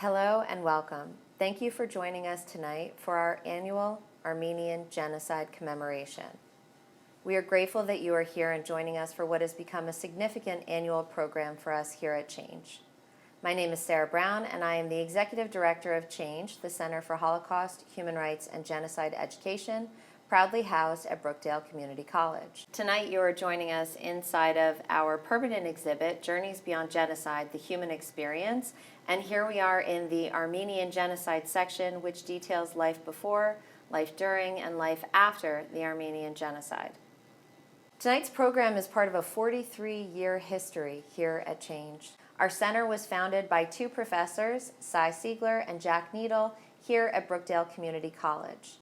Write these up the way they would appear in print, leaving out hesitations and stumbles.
Hello and welcome. Thank you for joining us tonight for our annual Armenian Genocide commemoration. We are grateful that you are here and joining us for what has become a significant annual program for us here at Chhange. My name is Sara Brown, and I am the Executive Director of Chhange, the Center for Holocaust, Human Rights, and Genocide Education, proudly housed at Brookdale Community College. Tonight you are joining us inside of our permanent exhibit, Journeys Beyond Genocide, The Human Experience, and here we are in the Armenian Genocide section, which details life before, life during, and life after the Armenian Genocide. Tonight's program is part of a 43-year history here at Chhange. Our center was founded by two professors, Cy Siegler and Jack Needle, here at Brookdale Community College.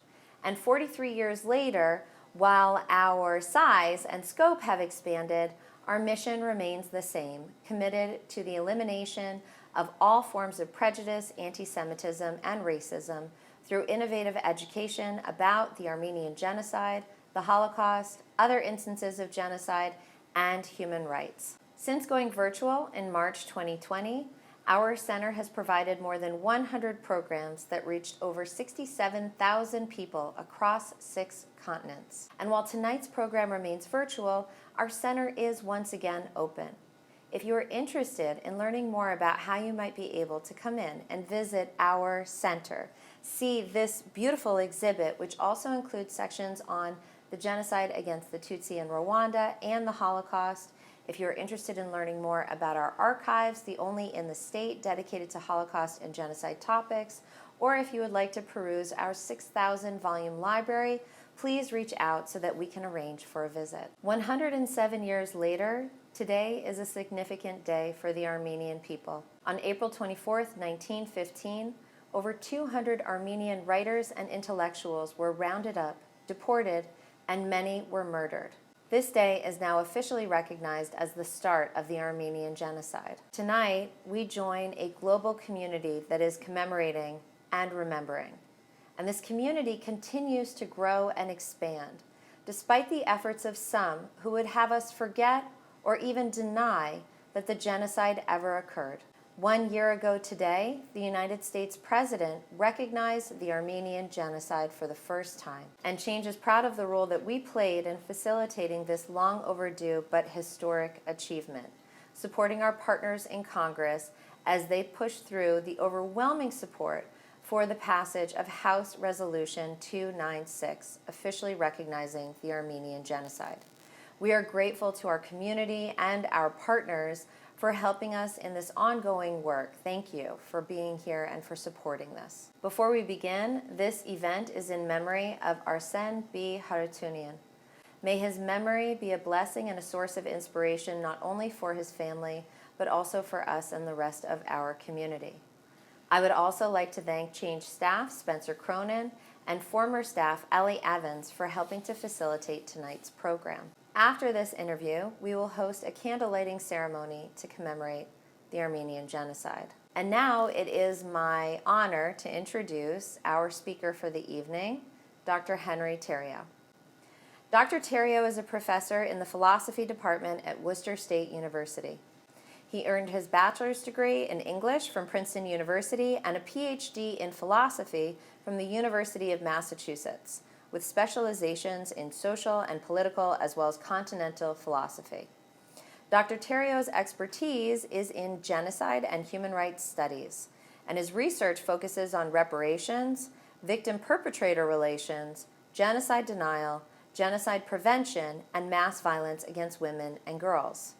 And 43 years later, while our size and scope have expanded, our mission remains the same, committed to the elimination of all forms of prejudice, anti-Semitism, and racism through innovative education about the Armenian Genocide, the Holocaust, other instances of genocide, and human rights. Since going virtual in March 2020, our center has provided more than 100 programs that reached over 67,000 people across 6 continents. And while tonight's program remains virtual, our center is once again open. If you are interested in learning more about how you might be able to come in and visit our center, see this beautiful exhibit, which also includes sections on the genocide against the Tutsi in Rwanda and the Holocaust. If you're interested in learning more about our archives, the only in the state dedicated to Holocaust and genocide topics, or if you would like to peruse our 6,000 volume library, please reach out so that we can arrange for a visit. 107 years later, today is a significant day for the Armenian people. On April 24th, 1915, over 200 Armenian writers and intellectuals were rounded up, deported, and many were murdered. This day is now officially recognized as the start of the Armenian Genocide. Tonight, we join a global community that is commemorating and remembering. And this community continues to grow and expand, despite the efforts of some who would have us forget or even deny that the genocide ever occurred. 1 year ago today, the United States President recognized the Armenian Genocide for the first time. And Chhange is proud of the role that we played in facilitating this long overdue but historic achievement, supporting our partners in Congress as they push through the overwhelming support for the passage of House Resolution 296, officially recognizing the Armenian Genocide. We are grateful to our community and our partners for helping us in this ongoing work. Thank you for being here and for supporting this. Before we begin, this event is in memory of Arsen B. Haratunian. May his memory be a blessing and a source of inspiration not only for his family, but also for us and the rest of our community. I would also like to thank Chhange staff Spencer Cronin and former staff Ellie Evans for helping to facilitate tonight's program. After this interview, we will host a candle lighting ceremony to commemorate the Armenian Genocide. And now it is my honor to introduce our speaker for the evening, Dr. Henry Theriault. Dr. Theriault is a professor in the philosophy department at Worcester State University. He earned his bachelor's degree in English from Princeton University and a PhD in philosophy from the University of Massachusetts, with specializations in social and political as well as continental philosophy. Dr. Theriault's expertise is in genocide and human rights studies, and his research focuses on reparations, victim-perpetrator relations, genocide denial, genocide prevention, and mass violence against women and girls.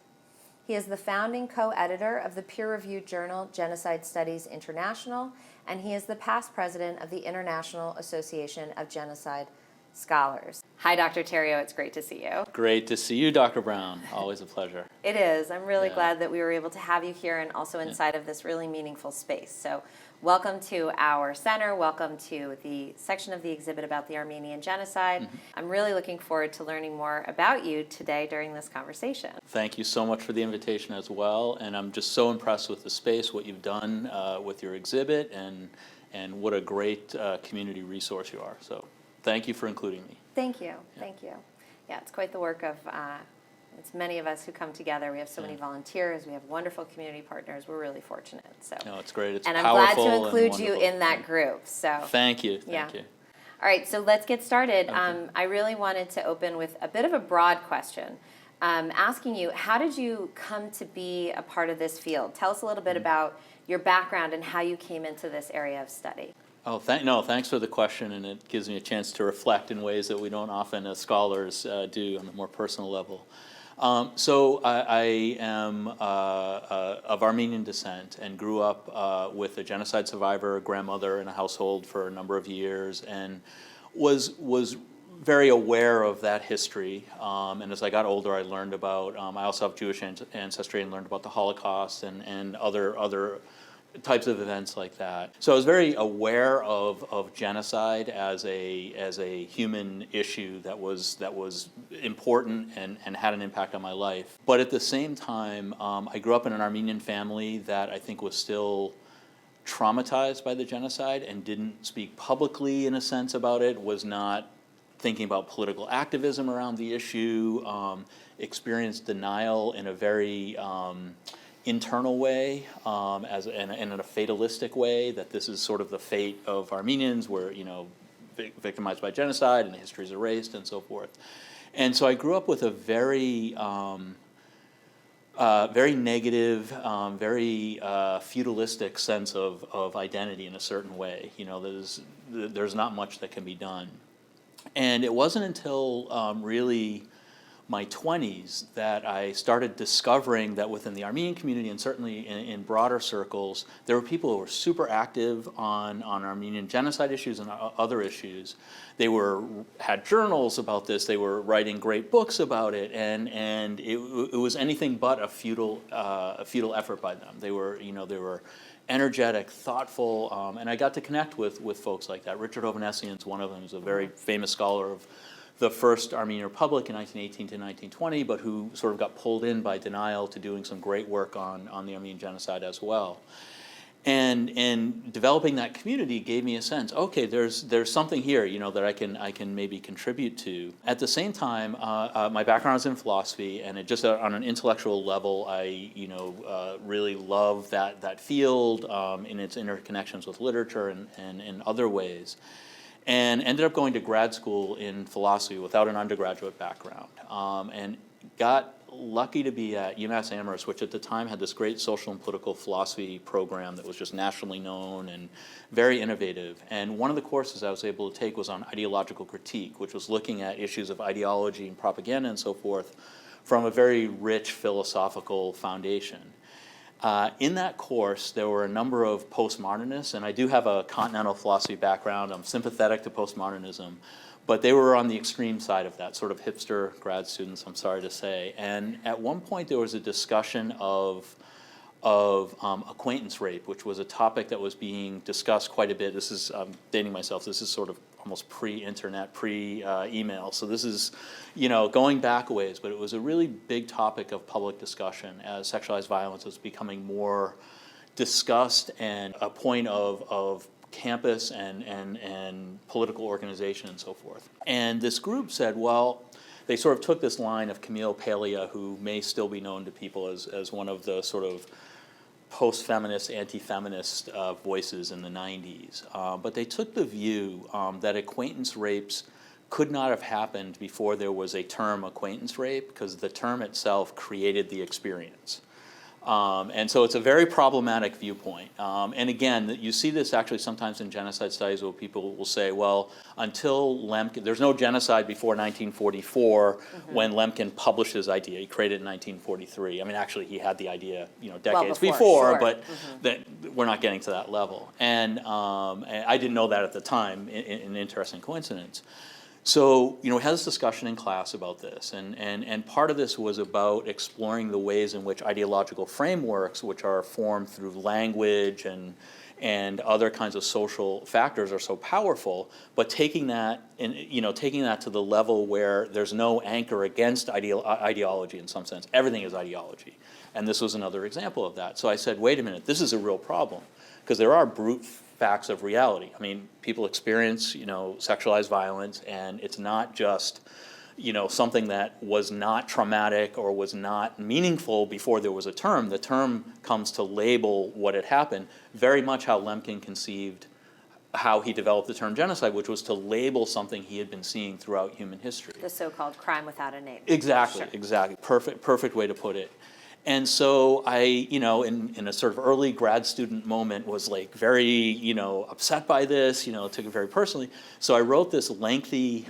He is the founding co-editor of the peer-reviewed journal Genocide Studies International, and he is the past president of the International Association of Genocide Scholars. Hi, Dr. Theriault. It's great to see you. Great to see you, Dr. Brown. Always a pleasure. It is. I'm really glad that we were able to have you here and also inside of this really meaningful space. So welcome to our center. Welcome to the section of the exhibit about the Armenian Genocide. Mm-hmm. I'm really looking forward to learning more about you today during this conversation. Thank you so much for the invitation as well. And I'm just so impressed with the space, what you've done with your exhibit, and what a great community resource you are. So thank you for including me. Thank you. Yeah. Thank you. Yeah, it's quite the work of It's many of us who come together. We have so many volunteers. We have wonderful community partners. We're really fortunate. So. No, it's great. It's and I'm powerful glad to include you wonderful. in that group. So. Thank you. Thank you. All right, so let's get started. Okay. I really wanted to open with a bit of a broad question, asking you, how did you come to be a part of this field? Tell us a little bit about your background and how you came into this area of study. Oh, thanks for the question, and it gives me a chance to reflect in ways that we don't often as scholars do on a more personal level. So I am of Armenian descent and grew up with a genocide survivor grandmother in a household for a number of years, and was very aware of that history. And as I got older, I learned about. I also have Jewish ancestry and learned about the Holocaust and other types of events like that. So I was very aware of genocide as a human issue that was important and had an impact on my life. But at the same time, I grew up in an Armenian family that I think was still traumatized by the genocide and didn't speak publicly in a sense about it, was not thinking about political activism around the issue, experienced denial in a very internal way, and in a fatalistic way, that this is sort of the fate of Armenians, we're victimized by genocide and the history is erased and so forth. And so I grew up with a very very negative, very feudalistic sense of identity in a certain way. There's not much that can be done. And it wasn't until really my 20s that I started discovering that within the Armenian community, and certainly in broader circles, there were people who were super active on Armenian genocide issues and other issues. They had journals about this. They were writing great books about it, and it was anything but a futile effort by them. They were energetic, thoughtful, and I got to connect with folks like that. Richard Ovanessian's one of them. He's a very famous scholar of the first Armenian Republic in 1918 to 1920, but who sort of got pulled in by denial to doing some great work on the Armenian genocide as well. And developing that community gave me a sense, okay, there's something here, that I can maybe contribute to. At the same time, my background is in philosophy, and it just on an intellectual level, I really love that field in its interconnections with literature and in other ways. And ended up going to grad school in philosophy without an undergraduate background, and got lucky to be at UMass Amherst, which at the time had this great social and political philosophy program that was just nationally known and very innovative. And one of the courses I was able to take was on ideological critique, which was looking at issues of ideology and propaganda and so forth from a very rich philosophical foundation. In that course, there were a number of postmodernists, and I do have a continental philosophy background. I'm sympathetic to postmodernism, but they were on the extreme side of that, sort of hipster grad students, I'm sorry to say. And at one point, there was a discussion of acquaintance rape, which was a topic that was being discussed quite a bit. This is, dating myself, this is sort of almost pre-internet, pre-email. So this is, going back a ways, but it was a really big topic of public discussion as sexualized violence was becoming more discussed and a point of campus and political organization and so forth. And this group said, well, they sort of took this line of Camille Paglia, who may still be known to people as one of the sort of post-feminist, anti-feminist voices in the 90s. But they took the view that acquaintance rapes could not have happened before there was a term acquaintance rape, because the term itself created the experience. And so it's a very problematic viewpoint. And again, you see this actually sometimes in genocide studies where people will say, well, until Lemkin, there's no genocide before 1944 when Lemkin published his idea. He created it in 1943. I mean, actually, he had the idea, decades before, sure. But that we're not getting to that level. And I didn't know that at the time, an interesting coincidence. So, we had this discussion in class about this, and part of this was about exploring the ways in which ideological frameworks, which are formed through language and other kinds of social factors, are so powerful, but taking that to the level where there's no anchor against ideology in some sense. Everything is ideology. And this was another example of that. So I said, wait a minute, this is a real problem, because there are brute facts of reality. I mean, people experience, sexualized violence, and it's not just something that was not traumatic or was not meaningful before there was a term. The term comes to label what had happened, very much how Lemkin conceived how he developed the term genocide, which was to label something he had been seeing throughout human history. The so-called crime without a name. Exactly, Sure. exactly. Perfect way to put it. And so I, in a sort of early grad student moment was like very, upset by this, took it very personally. So I wrote this lengthy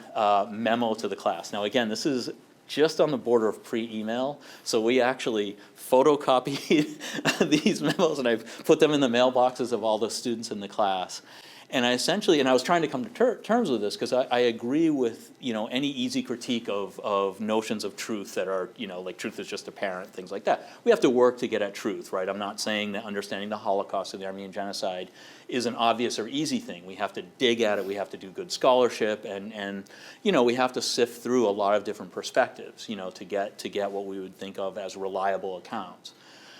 memo to the class. Now again, this is just on the border of pre-email. So we actually photocopied these memos and I put them in the mailboxes of all the students in the class. And I was trying to come to terms with this because I agree with, any easy critique of notions of truth that are, like truth is just apparent, things like that. We have to work to get at truth, right? I'm not saying that understanding the Holocaust or the Armenian Genocide is an obvious or easy thing. We have to dig at it, we have to do good scholarship, and we have to sift through a lot of different perspectives, to get what we would think of as reliable accounts.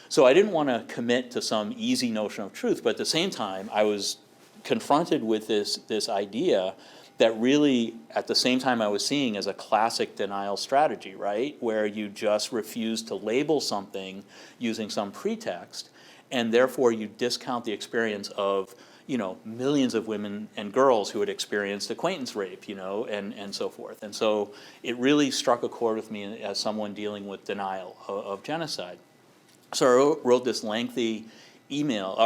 So I didn't want to commit to some easy notion of truth, but at the same time, I was confronted with this idea that really, at the same time I was seeing as a classic denial strategy, right? Where you just refuse to label something using some pretext, and therefore you discount the experience of, millions of women and girls who had experienced acquaintance rape, and so forth. And so it really struck a chord with me as someone dealing with denial of genocide. So I wrote this lengthy memo,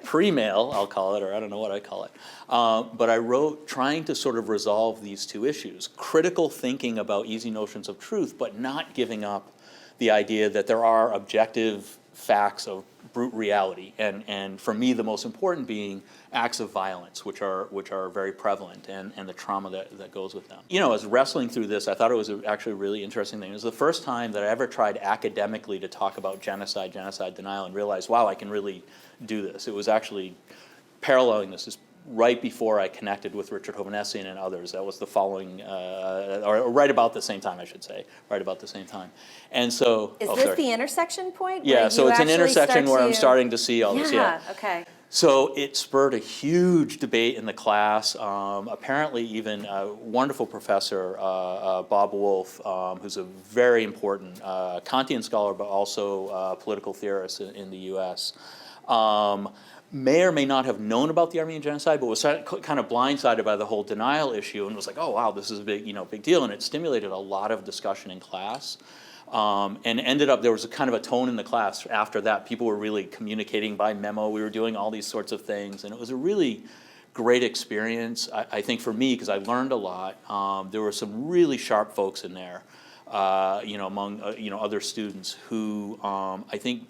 pre-mail, I'll call it, or I don't know what I call it. But I wrote trying to sort of resolve these two issues. Critical thinking about easy notions of truth, but not giving up the idea that there are objective facts of brute reality. And for me, the most important being acts of violence, which are very prevalent, and the trauma that goes with them. As wrestling through this, I thought it was actually a really interesting thing. It was the first time that I ever tried academically to talk about genocide denial, and realized, wow, I can really do this. It was actually paralleling this is right before I connected with Richard Hovannessian and others. That was the following, or right about the same time, I should say, right about the same time. And so, Is this the intersection point? Yeah, so it's an intersection where I'm starting to see all this. Yeah, okay. So it spurred a huge debate in the class. Apparently even a wonderful professor, Bob Wolf, who's a very important Kantian scholar, but also a political theorist in the US, may or may not have known about the Armenian Genocide, but was kind of blindsided by the whole denial issue and was like, oh wow, this is a big deal. And it stimulated a lot of discussion in class. And ended up, there was a kind of a tone in the class after that. People were really communicating by memo. We were doing all these sorts of things. And it was a really great experience, I think, for me, because I learned a lot. There were some really sharp folks in there, among, other students who I think,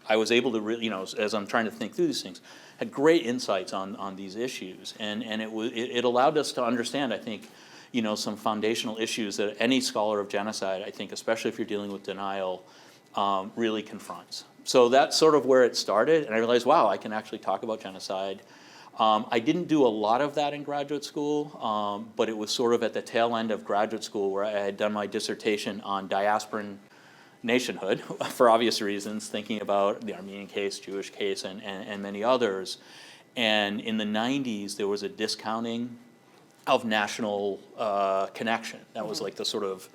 I was able to really, as I'm trying to think through these things, had great insights on these issues. And it allowed us to understand, I think, some foundational issues that any scholar of genocide, I think, especially if you're dealing with denial, really confronts. So that's sort of where it started, and I realized, wow, I can actually talk about genocide. I didn't do a lot of that in graduate school, but it was sort of at the tail end of graduate school where I had done my dissertation on diasporan nationhood, for obvious reasons, thinking about the Armenian case, Jewish case, and many others. And in the 90s, there was a discounting of national connection. That was like the sort of,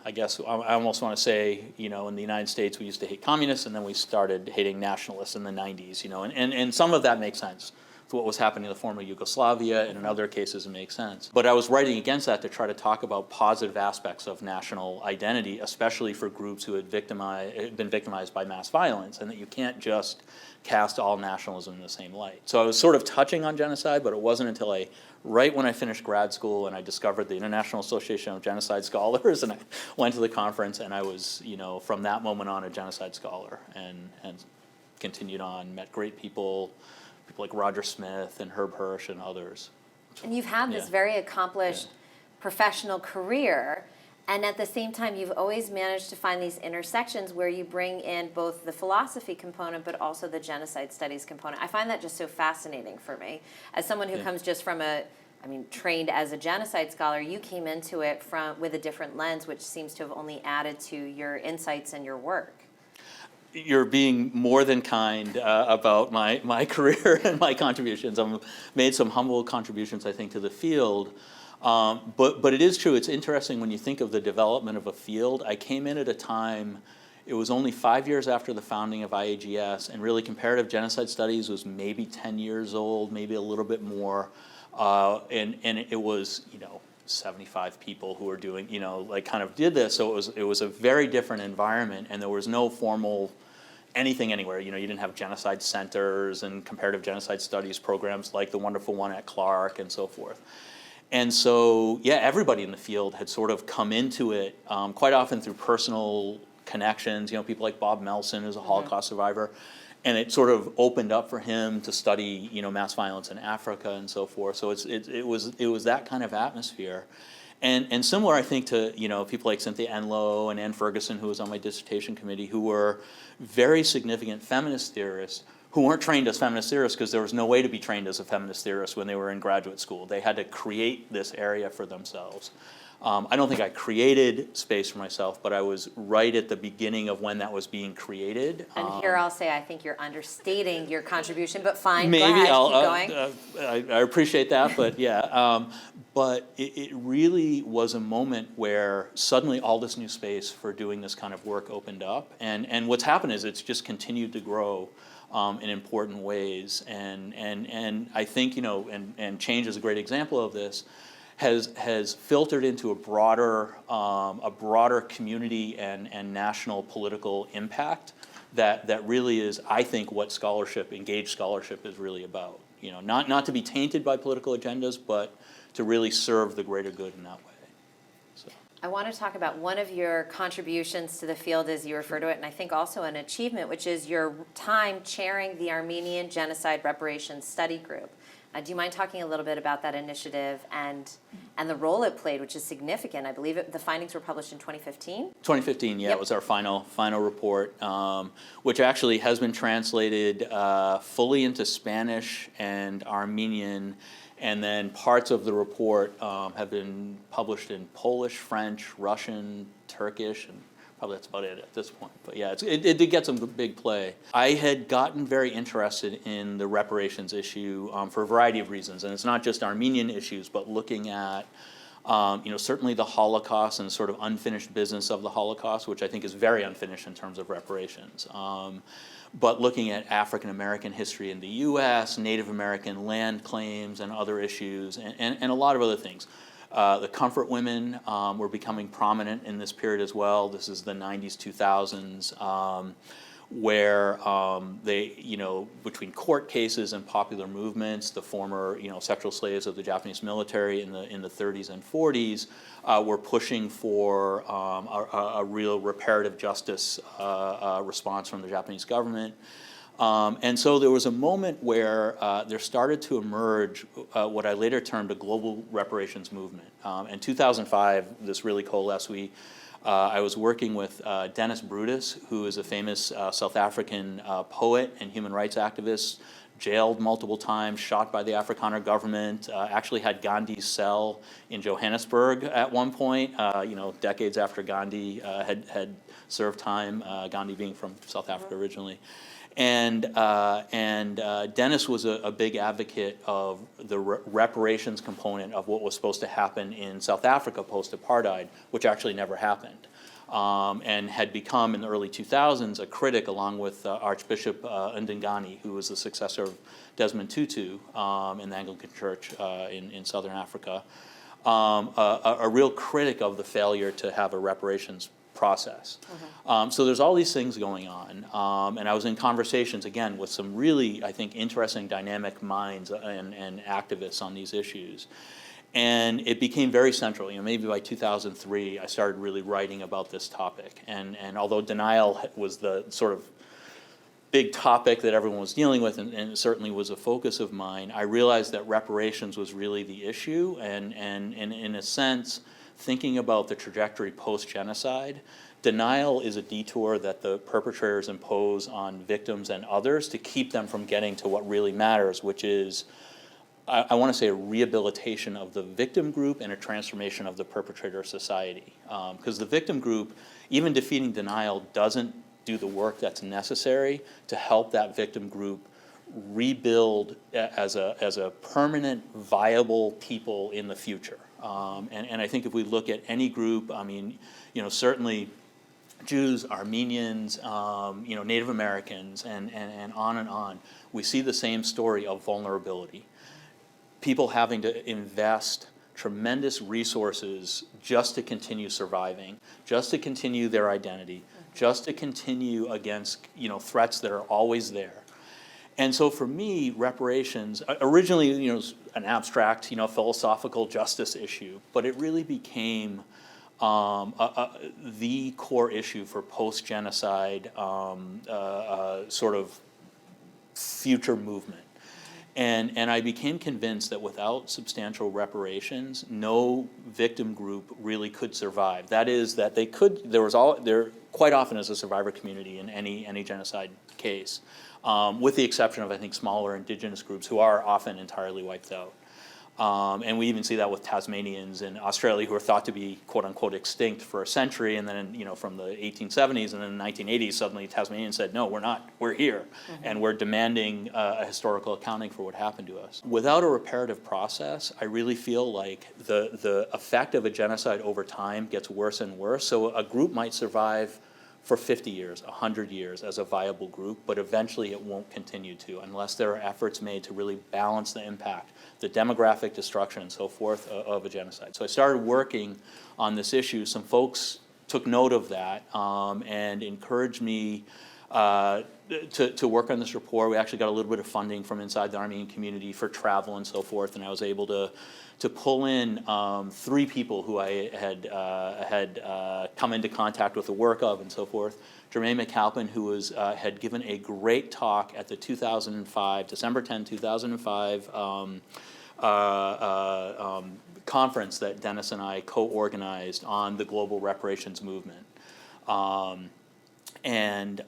I guess I almost want to say, in the United States we used to hate communists, and then we started hating nationalists in the 90s, and some of that makes sense. What was happening in the former Yugoslavia, and in other cases it makes sense. But I was writing against that to try to talk about positive aspects of national identity, especially for groups who had been victimized by mass violence, and that you can't just cast all nationalism in the same light. So I was sort of touching on genocide, but it wasn't until right when I finished grad school and I discovered the International Association of Genocide Scholars, and I went to the conference, and I was, from that moment on, a genocide scholar, and continued on, met great people like Roger Smith and Herb Hirsch and others. And you've had this very accomplished professional career, and at the same time you've always managed to find these intersections where you bring in both the philosophy component but also the genocide studies component. I find that just so fascinating for me. As someone who comes just from trained as a genocide scholar, you came into it with a different lens, which seems to have only added to your insights and your work. you're being more than kind about my career and my contributions. I've made some humble contributions, I think, to the field. But it is true, it's interesting when you think of the development of a field. I came in at a time, it was only 5 years after the founding of IAGS, and really comparative genocide studies was maybe 10 years old, maybe a little bit more. And it was, 75 people who were doing, kind of did this. So it was a very different environment, and there was no formal anything anywhere. You didn't have genocide centers and comparative genocide studies programs like the wonderful one at Clark and so forth. And so, yeah, everybody in the field had sort of come into it, quite often through personal connections. People like Bob Melson, who's a Holocaust survivor, and it sort of opened up for him to study, mass violence in Africa and so forth. So it was that kind of atmosphere, and similar, I think, to people like Cynthia Enlow and Ann Ferguson, who was on my dissertation committee, who were very significant feminist theorists who weren't trained as feminist theorists because there was no way to be trained as a feminist theorist when they were in graduate school. They had to create this area for themselves. I don't think I created space for myself, but I was right at the beginning of when that was being created. And here I'll say I think you're understating your contribution, but fine, Maybe go ahead, keep going. I appreciate that, but yeah. But it really was a moment where suddenly all this new space for doing this kind of work opened up. And what's happened is it's just continued to grow in important ways. And I think, and Chhange is a great example of this, has filtered into a broader community and national political impact that really is, I think, what engaged scholarship is really about. Not to be tainted by political agendas, but to really serve the greater good in that way. So. I want to talk about one of your contributions to the field, as you refer to it, and I think also an achievement, which is your time chairing the Armenian Genocide Reparations Study Group. Do you mind talking a little bit about that initiative and the role it played, which is significant? I believe the findings were published in 2015? 2015, yeah, It was our final report, which actually has been translated fully into Spanish and Armenian, and then parts of the report have been published in Polish, French, Russian, Turkish, and probably that's about it at this point. But yeah, it did get some big play. I had gotten very interested in the reparations issue for a variety of reasons. And it's not just Armenian issues, but looking at, certainly the Holocaust and sort of unfinished business of the Holocaust, which I think is very unfinished in terms of reparations. But looking at African American history in the U.S., Native American land claims and other issues, and a lot of other things. The comfort women were becoming prominent in this period as well. This is the 90s, 2000s, where they, between court cases and popular movements, the former, sexual slaves of the Japanese military in the 30s and 40s were pushing for a real reparative justice response from the Japanese government. And so there was a moment where there started to emerge what I later termed a global reparations movement. In 2005, this really coalesced. I was working with Dennis Brutus, who is a famous South African poet and human rights activist, jailed multiple times, shot by the Afrikaner government, actually had Gandhi's cell in Johannesburg at one point, decades after Gandhi had served time, Gandhi being from South Africa originally. And Dennis was a big advocate of the reparations component of what was supposed to happen in South Africa post-apartheid, which actually never happened, and had become in the early 2000s a critic, along with Archbishop Ndingani, who was the successor of Desmond Tutu in the Anglican Church in Southern Africa, a real critic of the failure to have a reparations process. So there's all these things going on, and I was in conversations again with some really, I think, interesting dynamic minds and activists on these issues, and it became very central. Maybe by 2003 I started really writing about this topic, and although denial was the sort of big topic that everyone was dealing with, and it certainly was a focus of mine, I realized that reparations was really the issue, and in a sense, thinking about the trajectory post-genocide, denial is a detour that the perpetrators impose on victims and others to keep them from getting to what really matters, which is, I want to say, a rehabilitation of the victim group and a transformation of the perpetrator society. Because the victim group, even defeating denial, doesn't do the work that's necessary to help that victim group rebuild as a permanent, viable people in the future. And I think if we look at any group, I mean, certainly Jews, Armenians, Native Americans, and on, we see the same story of vulnerability. People having to invest tremendous resources just to continue surviving, just to continue their identity, just to continue against threats that are always there. And so for me, reparations, originally was an abstract, philosophical justice issue, but it really became the core issue for post-genocide sort of future movement. And I became convinced that without substantial reparations, no victim group really could survive. That is, that there quite often is a survivor community in any genocide case, with the exception of, I think, smaller indigenous groups who are often entirely wiped out. And we even see that with Tasmanians in Australia who are thought to be quote unquote extinct for a century, and then from the 1870s and then in the 1980s suddenly Tasmanians said, no, we're not, we're here, and we're demanding a historical accounting for what happened to us. Without a reparative process, I really feel like the effect of a genocide over time gets worse and worse. So a group might survive for 50 years, 100 years as a viable group, but eventually it won't continue to unless there are efforts made to really balance the impact, the demographic destruction and so forth of a genocide. So I started working on this issue. Some folks took note of that and encouraged me to work on this report. We actually got a little bit of funding from inside the Armenian community for travel and so forth, and I was able to pull in 3 people who I had come into contact with the work of and so forth. Jermaine McAlpin, who had given a great talk at the December 10, 2005 conference that Dennis and I co-organized on the global reparations movement. And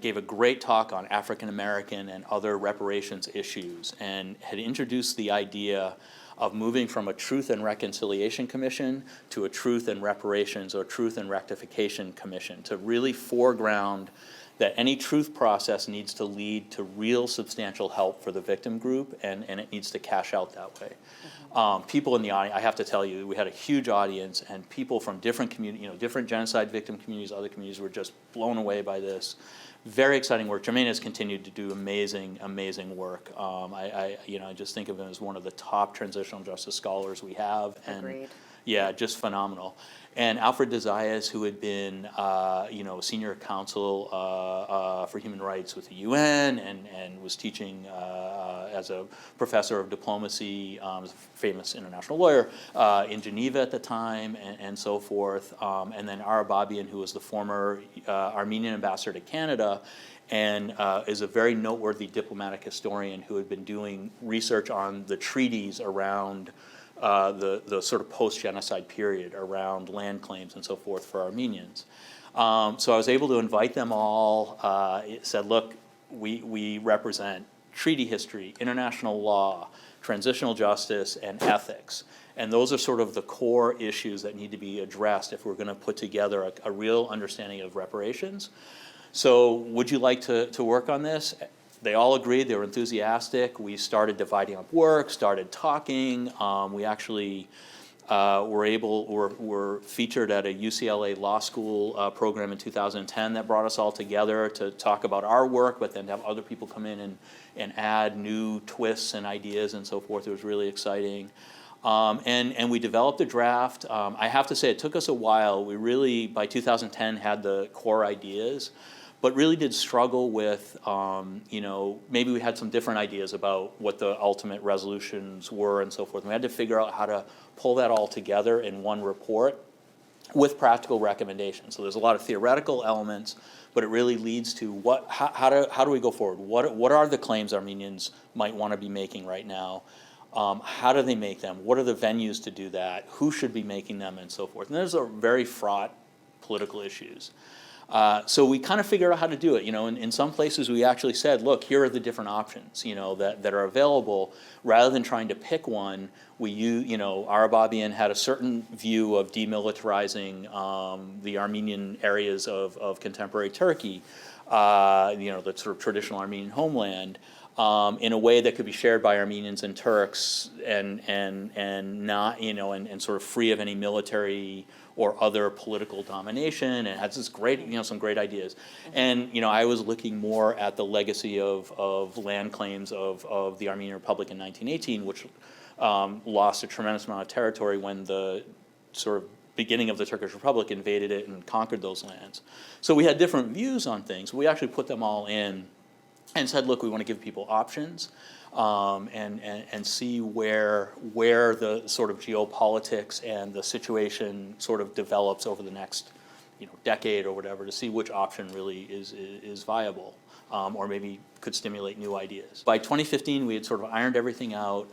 gave a great talk on African American and other reparations issues, and had introduced the idea of moving from a Truth and Reconciliation Commission to a Truth and Reparations or Truth and Rectification Commission, to really foreground that any truth process needs to lead to real substantial help for the victim group, and it needs to cash out that way. People in the audience, I have to tell you, we had a huge audience, and people from different communities, different genocide victim communities, other communities, were just blown away by this. Very exciting work. Jermaine has continued to do amazing, amazing work. I just think of him as one of the top transitional justice scholars we have. And Agreed. Yeah, just phenomenal. And Alfred Desaias, who had been, senior counsel for human rights with the UN and was teaching as a professor of diplomacy, was a famous international lawyer in Geneva at the time, and so forth. And then Ara Babian, who was the former Armenian ambassador to Canada, and is a very noteworthy diplomatic historian who had been doing research on the treaties around the sort of post-genocide period around land claims and so forth for Armenians. So I was able to invite them all. It said, look, we represent treaty history, international law, transitional justice, and ethics. And those are sort of the core issues that need to be addressed if we're going to put together a real understanding of reparations. So would you like to work on this? They all agreed. They were enthusiastic. We started dividing up work, started talking. We actually were featured at a UCLA law school program in 2010 that brought us all together to talk about our work, but then to have other people come in and add new twists and ideas and so forth. It was really exciting. And we developed a draft. I have to say, it took us a while. We really, by 2010, had the core ideas, but really did struggle with, maybe we had some different ideas about what the ultimate resolutions were and so forth. And we had to figure out how to pull that all together in one report with practical recommendations. So there's a lot of theoretical elements, but it really leads to how do we go forward? What are the claims Armenians might want to be making right now? How do they make them? What are the venues to do that? Who should be making them and so forth? And those are very fraught political issues. So we kind of figured out how to do it. In some places we actually said, look, here are the different options, that are available. Rather than trying to pick one, Arababian had a certain view of demilitarizing the Armenian areas of contemporary Turkey, the sort of traditional Armenian homeland, in a way that could be shared by Armenians and Turks, and not, and sort of free of any military or other political domination, and has this great, some great ideas. And, I was looking more at the legacy of land claims of the Armenian Republic in 1918, which lost a tremendous amount of territory when the sort of beginning of the Turkish Republic invaded it and conquered those lands. So we had different views on things. We actually put them all in and said, look, we want to give people options, and see where the sort of geopolitics and the situation sort of develops over the next decade or whatever, to see which option really is viable, or maybe could stimulate new ideas. By 2015, we had sort of ironed everything out.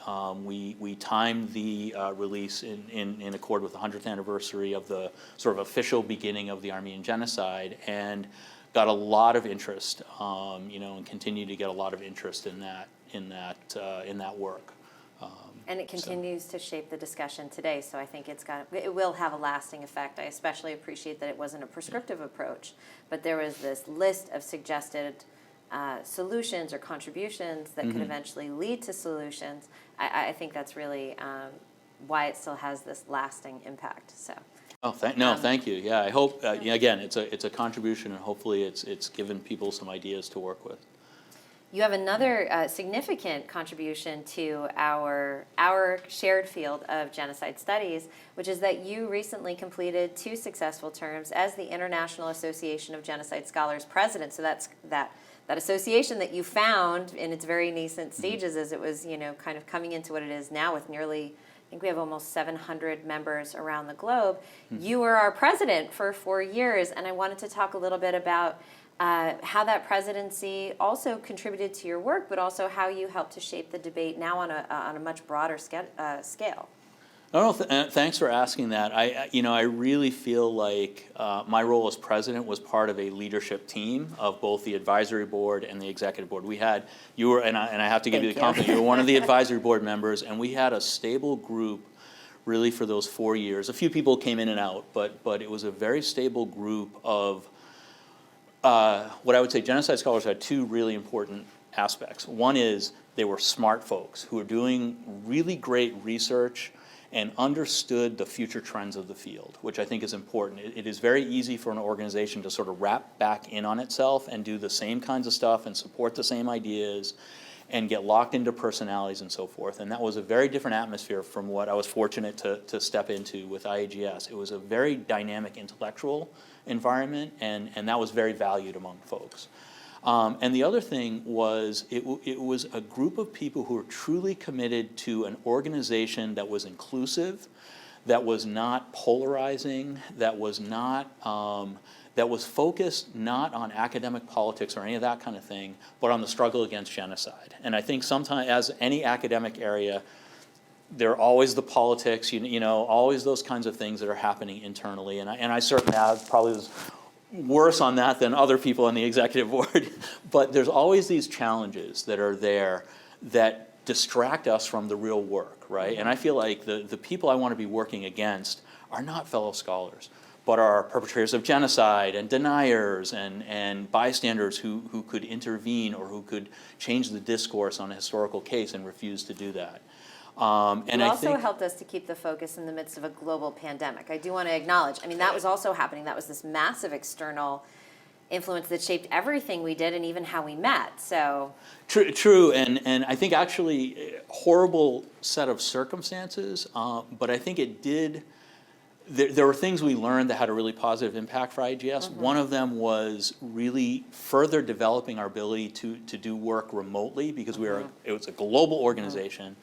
We timed the release in accord with the 100th anniversary of the sort of official beginning of the Armenian Genocide, and got a lot of interest, and continue to get a lot of interest in that work. And it continues to shape the discussion today, so I think it will have a lasting effect. I especially appreciate that it wasn't a prescriptive approach, but there was this list of suggested solutions or contributions that could eventually lead to solutions. I think that's really why it still has this lasting impact. So. Oh, thank you. Yeah, I hope again it's a contribution, and hopefully it's given people some ideas to work with. You have another significant contribution to our shared field of genocide studies, which is that you recently completed 2 successful terms as the International Association of Genocide Scholars president. So that's that association that you found in its very nascent stages as it was, kind of coming into what it is now with nearly, I think we have almost 700 members around the globe. You were our president for 4 years, and I wanted to talk a little bit about how that presidency also contributed to your work, but also how you helped to shape the debate now on a much broader scale. Thanks for asking that. I really feel like my role as president was part of a leadership team of both the advisory board and the executive board. And I have to give you the compliment. You were one of the advisory board members, and we had a stable group really for those 4 years. A few people came in and out, but it was a very stable group of what I would say genocide scholars had 2 really important aspects. One is they were smart folks who were doing really great research and understood the future trends of the field, which I think is important. It is very easy for an organization to sort of wrap back in on itself and do the same kinds of stuff and support the same ideas and get locked into personalities and so forth. And that was a very different atmosphere from what I was fortunate to step into with IAGS. It was a very dynamic intellectual environment, and that was very valued among folks. And the other thing was it was a group of people who were truly committed to an organization that was inclusive, that was not polarizing, that was focused not on academic politics or any of that kind of thing, but on the struggle against genocide. And I think sometimes, as any academic area, there are always the politics, always those kinds of things that are happening internally. And I certainly have probably worse on that than other people on the executive board. But there's always these challenges that are there that distract us from the real work, right? And I feel like the people I want to be working against are not fellow scholars, but are perpetrators of genocide and deniers and bystanders who could intervene or who could change the discourse on a historical case and refuse to do that. And it also helped us to keep the focus in the midst of a global pandemic. I do want to acknowledge, that was also happening. That was this massive external influence that shaped everything we did and even how we met. So True, and I think actually a horrible set of circumstances, but I think it did. There were things we learned that had a really positive impact for IGS. One of them was really further developing our ability to do work remotely, because it was a global organization.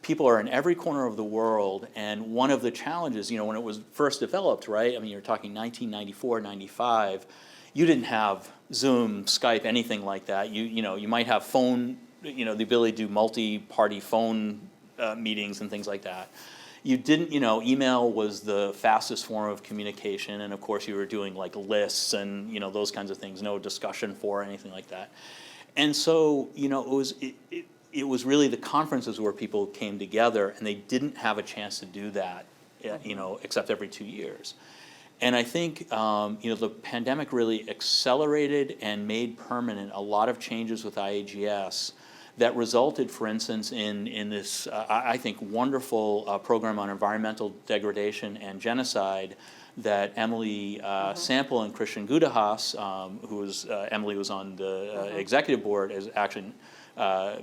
People are in every corner of the world, and one of the challenges, when it was first developed, right? You're talking 1994, 95. You didn't have Zoom, Skype, anything like that. You might have phone, the ability to do multi-party phone meetings and things like that. you didn't, email was the fastest form of communication, and of course you were doing like lists and, those kinds of things, no discussion for anything like that. And so, it was really the conferences where people came together, and they didn't have a chance to do that, except every 2 years. And I think, the pandemic really accelerated and made permanent a lot of changes with IAGS that resulted, for instance, in this, I think, wonderful program on environmental degradation and genocide that Emily Sample and Christian Gudehaus, Emily was on the executive board, as actually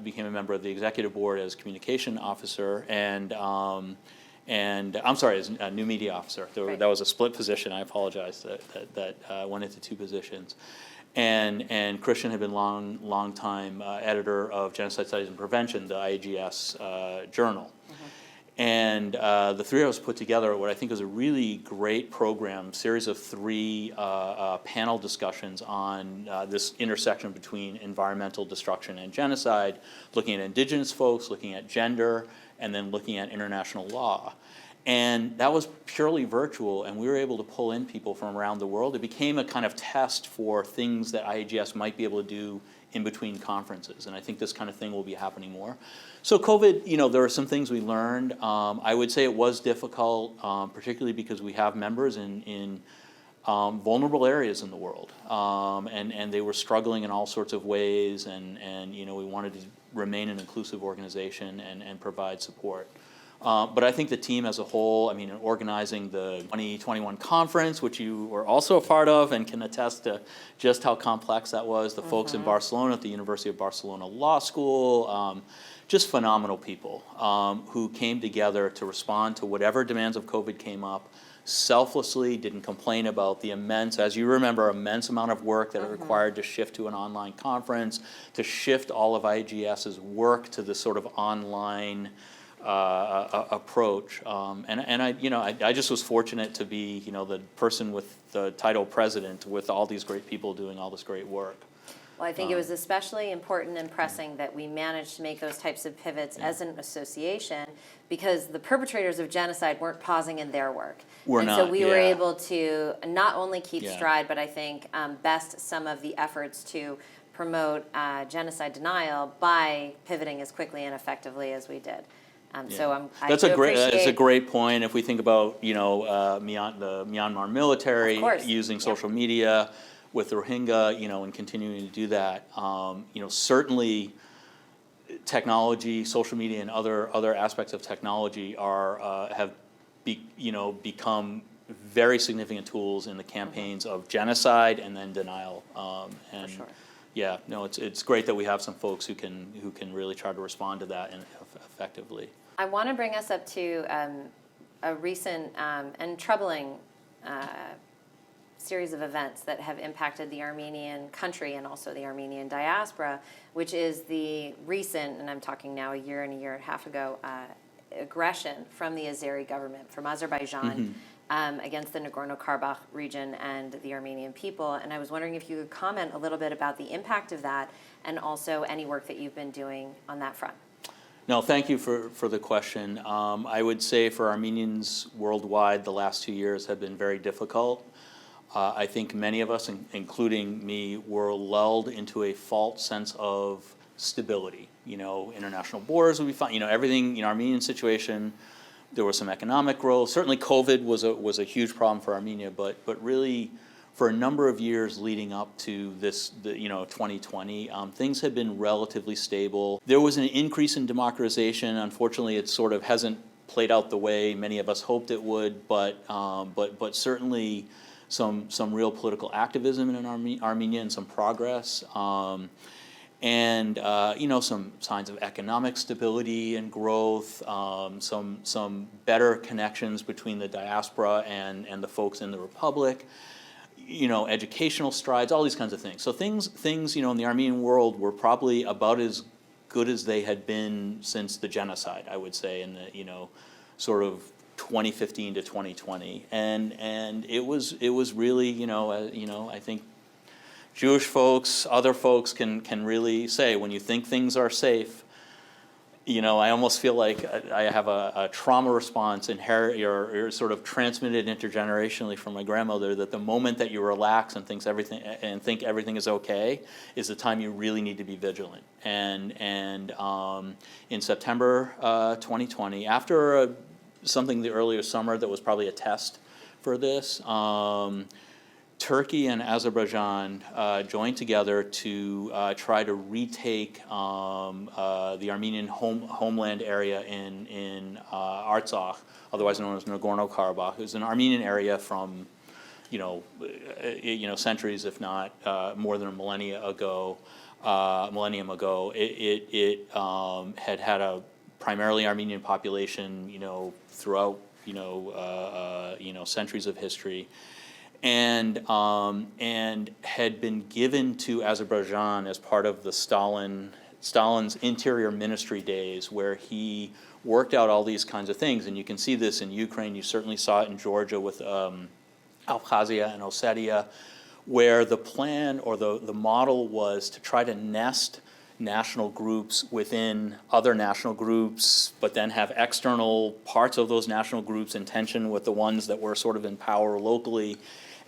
became a member of the executive board as communication officer, and I'm sorry, as a new media officer. That was a split position. I apologize that went into two positions. And Christian had been long time editor of Genocide Studies and Prevention, the IAGS journal. And the three of us put together what I think is a really great program, series of 3 panel discussions on this intersection between environmental destruction and genocide, looking at indigenous folks, looking at gender, and then looking at international law. And that was purely virtual, and we were able to pull in people from around the world. It became a kind of test for things that IAGS might be able to do in between conferences, and I think this kind of thing will be happening more. So COVID, there are some things we learned. I would say it was difficult, particularly because we have members in vulnerable areas in the world, and they were struggling in all sorts of ways, and we wanted to remain an inclusive organization and provide support. But I think the team as a whole, in organizing the 2021 conference, which you were also a part of and can attest to just how complex that was, the folks in Barcelona at the University of Barcelona Law School, just phenomenal people who came together to respond to whatever demands of COVID came up, selflessly, didn't complain about the immense, as you remember, immense amount of work that it required to shift to an online conference, to shift all of IAGS's work to this sort of online approach, and I just was fortunate to be the person with the title president with all these great people doing all this great work. Well, I think it was especially important and pressing that we managed to make those types of pivots as an association, because the perpetrators of genocide weren't pausing in their work. So we were able to not only keep stride, but I think best some of the efforts to promote genocide denial by pivoting as quickly and effectively as we did. So that's a great point. If we think about the Myanmar military using social media with the Rohingya, and continuing to do that, certainly technology, social media, and other aspects of technology have become very significant tools in the campaigns of genocide and then denial. And yeah, no, it's great that we have some folks who can really try to respond to that effectively. I want to bring us up to a recent and troubling series of events that have impacted the Armenian country and also the Armenian diaspora, which is the recent, and I'm talking now a year and a half ago, aggression from the Azeri government, from Azerbaijan, against the Nagorno-Karabakh region and the Armenian people. And I was wondering if you could comment a little bit about the impact of that and also any work that you've been doing on that front. No, thank you for the question. I would say for Armenians worldwide, the last 2 years have been very difficult. I think many of us, including me, were lulled into a false sense of stability. International borders would be fine. Everything, Armenian situation, there was some economic growth. Certainly COVID was a huge problem for Armenia, but really for a number of years leading up to this, 2020, things had been relatively stable. There was an increase in democratization. Unfortunately, it sort of hasn't played out the way many of us hoped it would, but certainly some real political activism in Armenia and some progress. And some signs of economic stability and growth, some better connections between the diaspora and the folks in the republic, educational strides, all these kinds of things. So things in the Armenian world were probably about as good as they had been since the genocide, I would say, in the sort of 2015 to 2020, and it was really I think Jewish folks, other folks can really say when you think things are safe, I almost feel like I have a trauma response inherited or sort of transmitted intergenerationally from my grandmother, that the moment that you relax and think everything is okay is the time you really need to be vigilant. And in September 2020, after something the earlier summer that was probably a test for this, Turkey and Azerbaijan joined together to try to retake the Armenian homeland area in Artsakh, otherwise known as Nagorno-Karabakh. It was an Armenian area from, centuries, if not more than a millennium ago. It had a primarily Armenian population, throughout centuries of history. And had been given to Azerbaijan as part of the Stalin's interior ministry days, where he worked out all these kinds of things. And you can see this in Ukraine. You certainly saw it in Georgia with Abkhazia and Ossetia, where the plan or the model was to try to nest national groups within other national groups, but then have external parts of those national groups in tension with the ones that were sort of in power locally,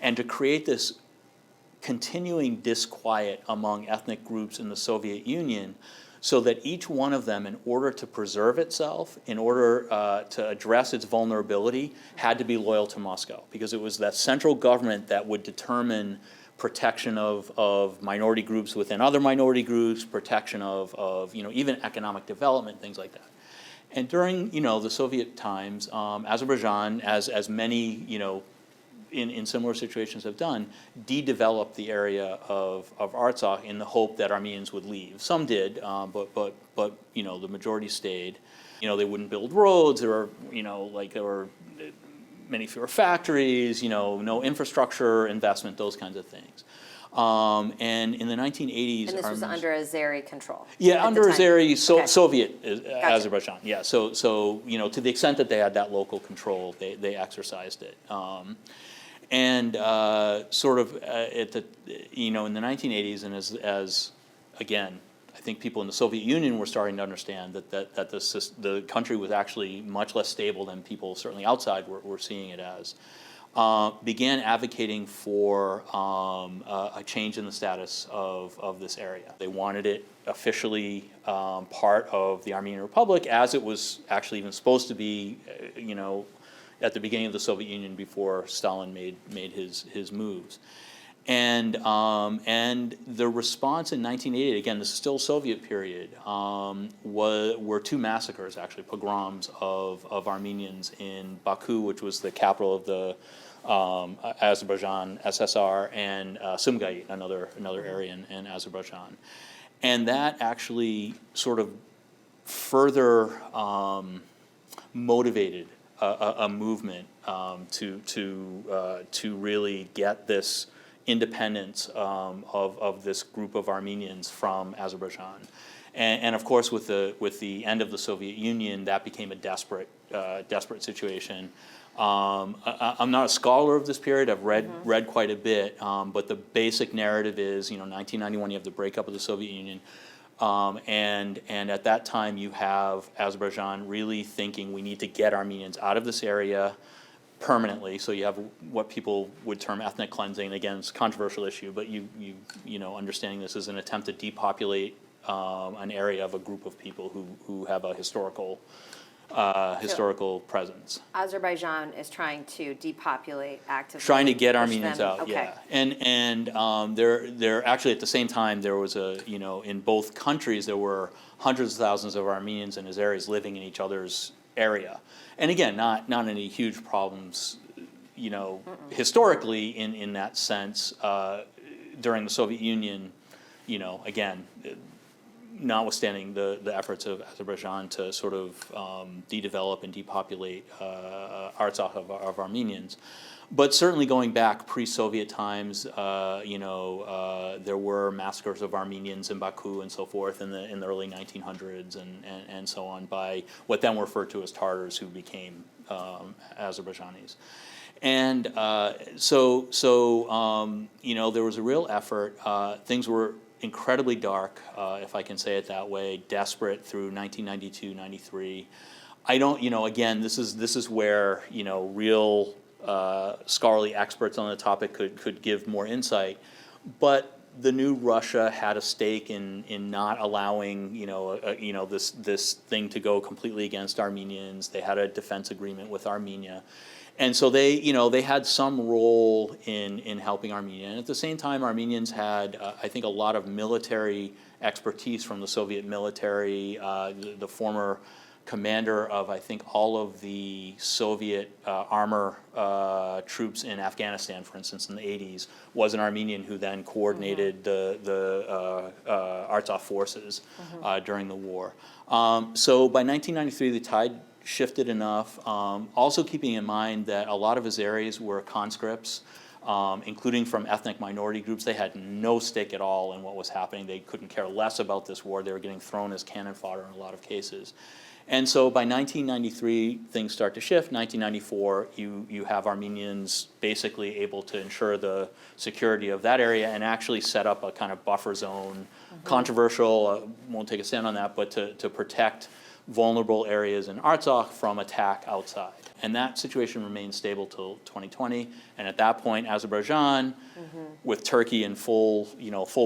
and to create this continuing disquiet among ethnic groups in the Soviet Union, so that each one of them, in order to preserve itself, in order to address its vulnerability, had to be loyal to Moscow, because it was that central government that would determine protection of minority groups within other minority groups, protection of even economic development, things like that. And during the Soviet times, Azerbaijan, as many in similar situations have done, de-developed the area of Artsakh in the hope that Armenians would leave. Some did, but the majority stayed. They wouldn't build roads. There were many fewer factories. No infrastructure investment, those kinds of things. And in the 1980s, and this was under Azeri control. Yeah, under Azeri, Okay. Soviet Gotcha. Azerbaijan. Yeah, so to the extent that they had that local control, they exercised it. And sort of in the 1980s, and as again, I think people in the Soviet Union were starting to understand that the country was actually much less stable than people certainly outside were seeing it as. Began advocating for a change in the status of this area. They wanted it officially part of the Armenian Republic, as it was actually even supposed to be, at the beginning of the Soviet Union, before Stalin made his moves. And the response in 1988, again, this is still Soviet period, were two massacres, actually, pogroms of Armenians in Baku, which was the capital of the Azerbaijan SSR, and Sumgait, another area in Azerbaijan. And that actually sort of further motivated a movement to really get this independence of this group of Armenians from Azerbaijan. And of course, with the end of the Soviet Union, that became a desperate situation. I'm not a scholar of this period. I've read quite a bit, but the basic narrative is, 1991, you have the breakup of the Soviet Union. And at that time, you have Azerbaijan really thinking, we need to get Armenians out of this area permanently. So you have what people would term ethnic cleansing. Again, it's a controversial issue, but you understanding this as an attempt to depopulate an area of a group of people who have a historical presence. Azerbaijan is trying to depopulate actively. Trying to get Armenians out, okay. yeah. And there actually, at the same time, there was in both countries, there were hundreds of thousands of Armenians and Azeris living in each other's area. And again, not any huge problems, historically in that sense. During the Soviet Union, again, notwithstanding the efforts of Azerbaijan to sort of de-develop and depopulate Artsakh of Armenians. But certainly going back pre-Soviet times, there were massacres of Armenians in Baku and so forth in the early 1900s and so on by what then were referred to as Tartars, who became Azerbaijanis. And so there was a real effort. Things were incredibly dark, if I can say it that way, desperate through 1992, 93. I don't, again, this is where, real scholarly experts on the topic could give more insight. But the new Russia had a stake in not allowing, this thing to go completely against Armenians. They had a defense agreement with Armenia. And so they had some role in helping Armenia. And at the same time, Armenians had, I think, a lot of military expertise from the Soviet military. The former commander of, I think, all of the Soviet armor troops in Afghanistan, for instance, in the 80s, was an Armenian who then coordinated the Artsakh forces during the war. So by 1993, the tide shifted enough, also keeping in mind that a lot of his areas were conscripts, including from ethnic minority groups. They had no stake at all in what was happening. They couldn't care less about this war. They were getting thrown as cannon fodder in a lot of cases. And so by 1993, things start to shift. 1994, you have Armenians basically able to ensure the security of that area and actually set up a kind of buffer zone, controversial, won't take a stand on that, but to protect vulnerable areas in Artsakh from attack outside. And that situation remained stable till 2020. And at that point, Azerbaijan, with Turkey in full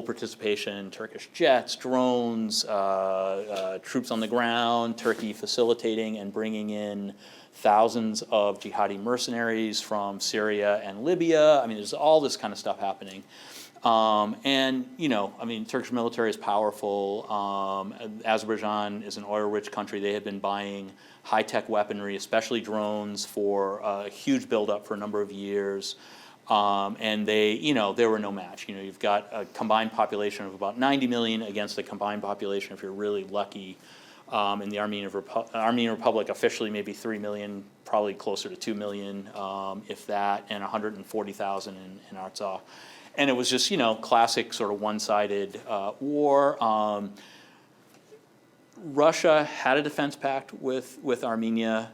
participation, Turkish jets, drones, troops on the ground, Turkey facilitating and bringing in thousands of jihadi mercenaries from Syria and Libya. I mean, there's all this kind of stuff happening. Turkish military is powerful. Azerbaijan is an oil-rich country. They had been buying high-tech weaponry, especially drones, for a huge buildup for a number of years. And they were no match. You've got a combined population of about 90 million against a combined population, if you're really lucky, in the Armenian Republic, officially maybe 3 million, probably closer to 2 million, if that, and 140,000 in Artsakh. And it was just, classic sort of one-sided war. Russia had a defense pact with Armenia,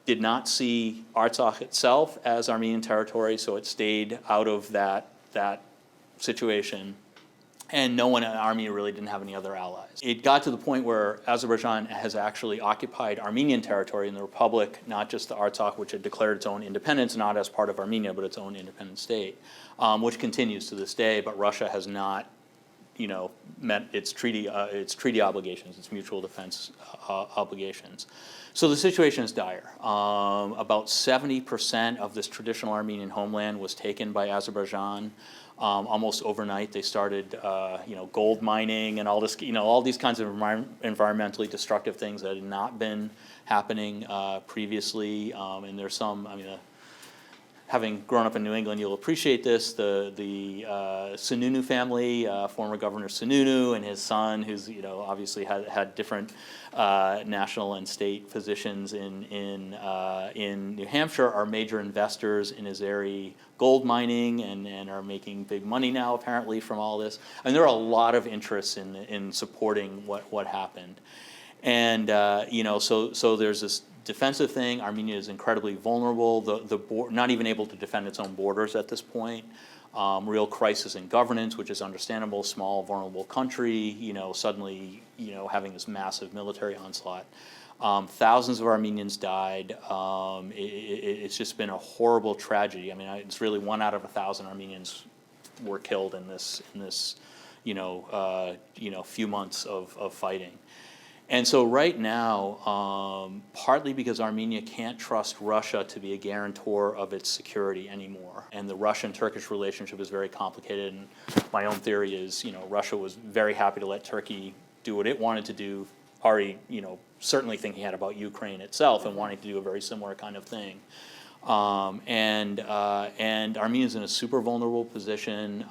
did not see Artsakh itself as Armenian territory, so it stayed out of that situation. And no one in Armenia really didn't have any other allies. It got to the point where Azerbaijan has actually occupied Armenian territory in the Republic, not just the Artsakh, which had declared its own independence, not as part of Armenia, but its own independent state, which continues to this day, but Russia has not met its treaty obligations, its mutual defense obligations. So the situation is dire. About 70% of this traditional Armenian homeland was taken by Azerbaijan. Almost overnight, they started, gold mining and all this, all these kinds of environmentally destructive things that had not been happening previously. And there's some, having grown up in New England, you'll appreciate this. The Sununu family, former Governor Sununu and his son, who's obviously had different national and state positions in New Hampshire, are major investors in Azeri gold mining and are making big money now apparently from all this. And there are a lot of interests in supporting what happened. And so there's this defensive thing. Armenia is incredibly vulnerable. Not even able to defend its own borders at this point. Real crisis in governance, which is understandable. Small, vulnerable country. Suddenly, having this massive military onslaught. Thousands of Armenians died. It's just been a horrible tragedy. It's really 1 out of 1,000 Armenians were killed in this few months of fighting. And so right now, partly because Armenia can't trust Russia to be a guarantor of its security anymore, and the Russian-Turkish relationship is very complicated, and my own theory is, Russia was very happy to let Turkey do what it wanted to do, already, certainly thinking ahead about Ukraine itself and wanting to do a very similar kind of thing. And Armenia's in a super vulnerable position.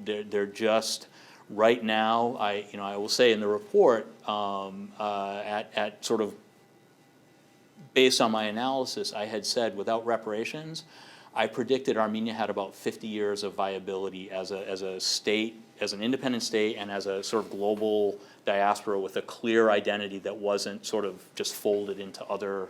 They're just... Right now, I will say in the report, at sort of based on my analysis, I had said without reparations, I predicted Armenia had about 50 years of viability as a state, as an independent state, and as a sort of global diaspora with a clear identity that wasn't sort of just folded into other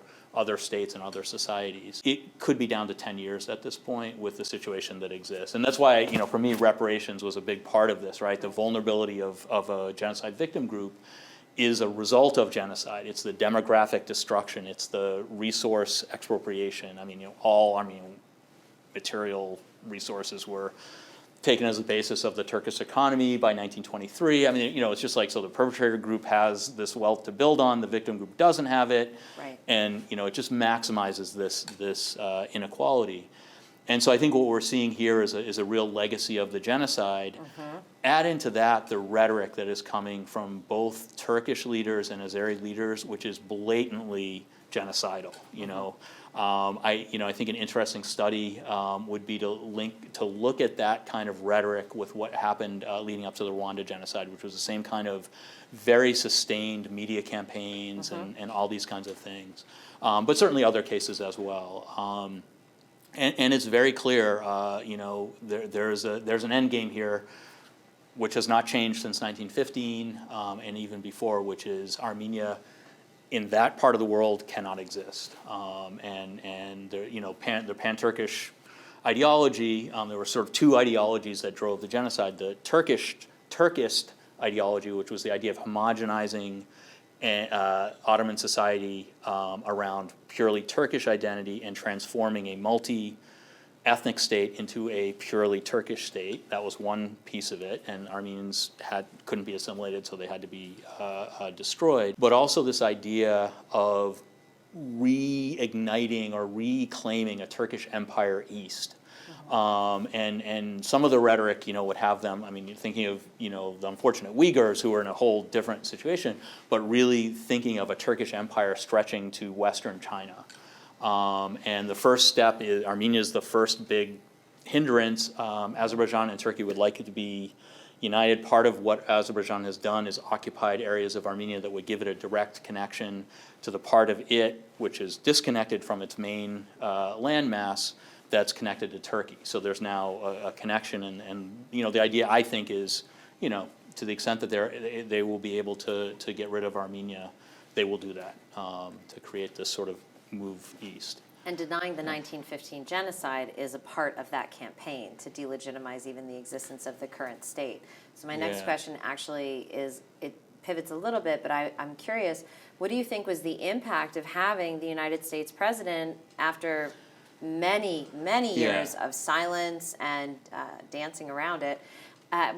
states and other societies. It could be down to 10 years at this point with the situation that exists. And that's why, for me, reparations was a big part of this, right? The vulnerability of a genocide victim group is a result of genocide. It's the demographic destruction. It's the resource expropriation. I mean, all Armenian material resources were taken as the basis of the Turkish economy by 1923. I mean, it's just like, so the perpetrator group has this wealth to build on, the victim group doesn't have it. Right. And, it just maximizes this inequality. And so I think what we're seeing here is a real legacy of the genocide. Add into that the rhetoric that is coming from both Turkish leaders and Azeri leaders, which is blatantly genocidal. I think an interesting study would be to look at that kind of rhetoric with what happened leading up to the Rwanda genocide, which was the same kind of very sustained media campaigns and all these kinds of things, but certainly other cases as well. And it's very clear, there's an end game here, which has not changed since 1915 and even before, which is Armenia in that part of the world cannot exist. And the pan-Turkish ideology, there were sort of two ideologies that drove the genocide. The Turkist ideology, which was the idea of homogenizing Ottoman society around purely Turkish identity and transforming a multi-ethnic state into a purely Turkish state. That was one piece of it, and Armenians couldn't be assimilated, so they had to be destroyed. But also this idea of reigniting or reclaiming a Turkish empire east. And some of the rhetoric, would have them, you're thinking of, the unfortunate Uyghurs who are in a whole different situation, but really thinking of a Turkish empire stretching to Western China. And the first step is, Armenia is the first big hindrance. Azerbaijan and Turkey would like it to be united. Part of what Azerbaijan has done is occupied areas of Armenia that would give it a direct connection to the part of it which is disconnected from its main landmass that's connected to Turkey. So there's now a connection, and the idea, I think, is, to the extent that they will be able to get rid of Armenia, they will do that to create this sort of move east. And denying the 1915 genocide is a part of that campaign to delegitimize even the existence of the current state. So my next question actually is, it pivots a little bit, but I'm curious, what do you think was the impact of having the United States president, after many years of silence and dancing around it,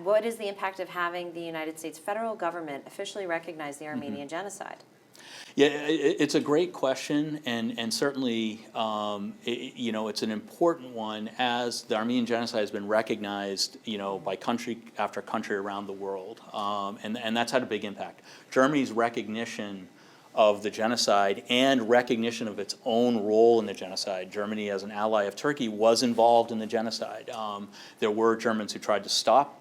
what is the impact of having the United States federal government officially recognize the Armenian genocide? Yeah, it's a great question, and certainly, it's an important one, as the Armenian genocide has been recognized, by country after country around the world, and that's had a big impact. Germany's recognition of the genocide and recognition of its own role in the genocide. Germany, as an ally of Turkey, was involved in the genocide. There were Germans who tried to stop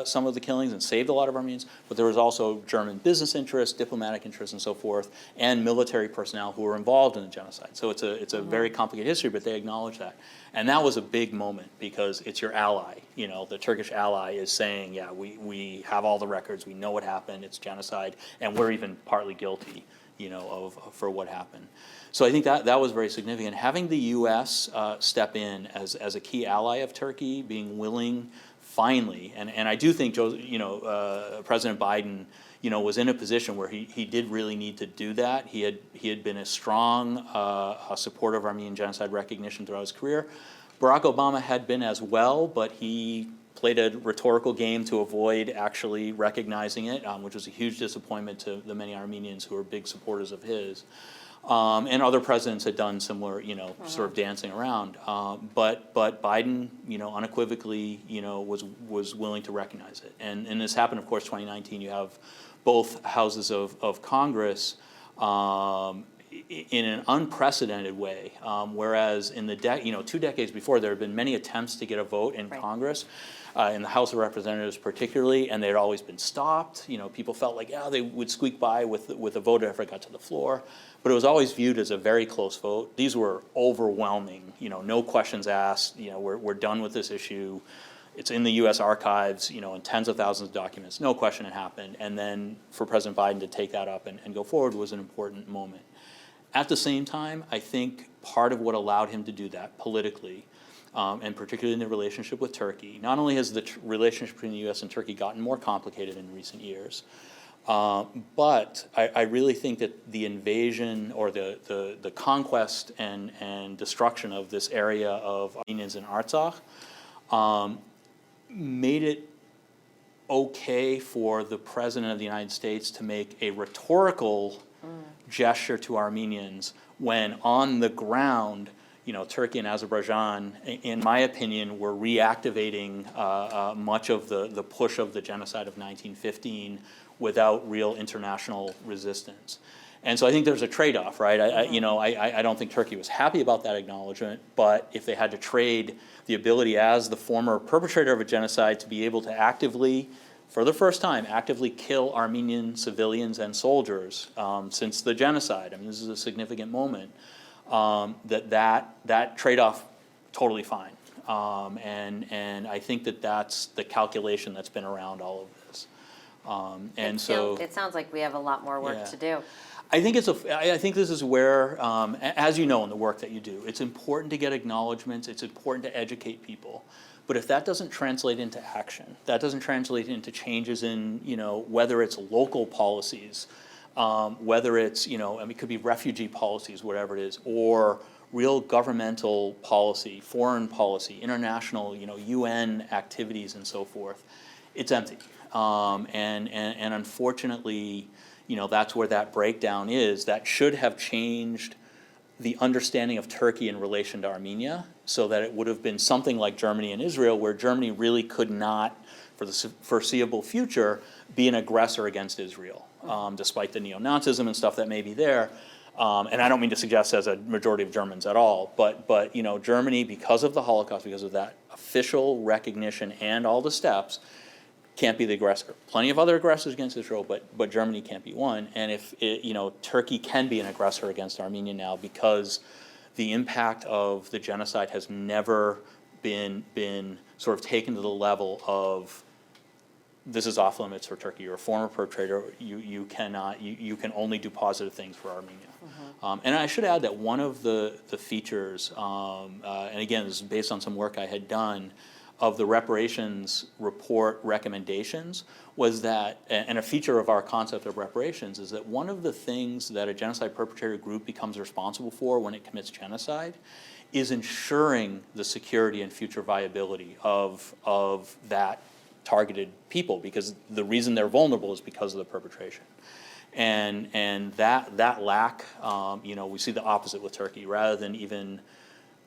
some of the killings and saved a lot of Armenians, but there was also German business interests, diplomatic interests, and so forth, and military personnel who were involved in the genocide. So it's a very complicated history, but they acknowledge that. And that was a big moment because it's your ally. The Turkish ally is saying, yeah, we have all the records, we know what happened, it's genocide, and we're even partly guilty, for what happened. So I think that was very significant. Having the U.S. Step in as a key ally of Turkey, being willing finally, and I do think President Biden, was in a position where he did really need to do that. He had been a strong supporter of Armenian genocide recognition throughout his career. Barack Obama had been as well, but he played a rhetorical game to avoid actually recognizing it, which was a huge disappointment to the many Armenians who are big supporters of his. And other presidents had done similar, sort of dancing around. But Biden, unequivocally, was willing to recognize it. And this happened, of course, 2019. You have both houses of Congress in an unprecedented way, whereas in the 2 decades before, there have been many attempts to get a vote in Congress. in the House of Representatives particularly, and they'd always been stopped. You know, people felt like, they would squeak by with a vote if it got to the floor. But it was always viewed as a very close vote. These were overwhelming, no questions asked, we're done with this issue. It's in the US archives, in tens of thousands of documents, no question it happened. And then for President Biden to take that up and go forward was an important moment. At the same time, I think part of what allowed him to do that politically, and particularly in the relationship with Turkey, not only has the relationship between the US and Turkey gotten more complicated in recent years, but I really think that the invasion or the conquest and destruction of this area of Armenians in Artsakh made it okay for the President of the United States to make a rhetorical gesture to Armenians when on the ground, Turkey and Azerbaijan, in my opinion, were reactivating much of the push of the genocide of 1915 without real international resistance. And so I think there's a trade-off, right? I don't think Turkey was happy about that acknowledgement, but if they had to trade the ability as the former perpetrator of a genocide to be able to actively, for the first time, actively kill Armenian civilians and soldiers since the genocide, I mean, this is a significant moment, that trade-off, totally fine. And I think that's the calculation that's been around all of this. It sounds like we have a lot more work to do. I think I think this is where, as you know in the work that you do, it's important to get acknowledgments, it's important to educate people. But if that doesn't translate into action, that doesn't translate into changes in, whether it's local policies, whether it's, it could be refugee policies, whatever it is, or real governmental policy, foreign policy, international, UN activities and so forth, it's empty. And unfortunately, that's where that breakdown is. That should have changed the understanding of Turkey in relation to Armenia so that it would have been something like Germany and Israel, where Germany really could not, for the foreseeable future, be an aggressor against Israel, despite the neo-Nazism and stuff that may be there. And I don't mean to suggest as a majority of Germans at all, but Germany, because of the Holocaust, because of that official recognition and all the steps, can't be the aggressor. Plenty of other aggressors against Israel, but Germany can't be one. And if Turkey can be an aggressor against Armenia now because the impact of the genocide has never been sort of taken to the level of this is off limits for Turkey. You're a former perpetrator. You can only do positive things for Armenia. And I should add that one of the features, and again, this is based on some work I had done, of the reparations report recommendations was that, and a feature of our concept of reparations is that one of the things that a genocide perpetrator group becomes responsible for when it commits genocide is ensuring the security and future viability of that targeted people, because the reason they're vulnerable is because of the perpetration. And that lack, we see the opposite with Turkey. Rather than even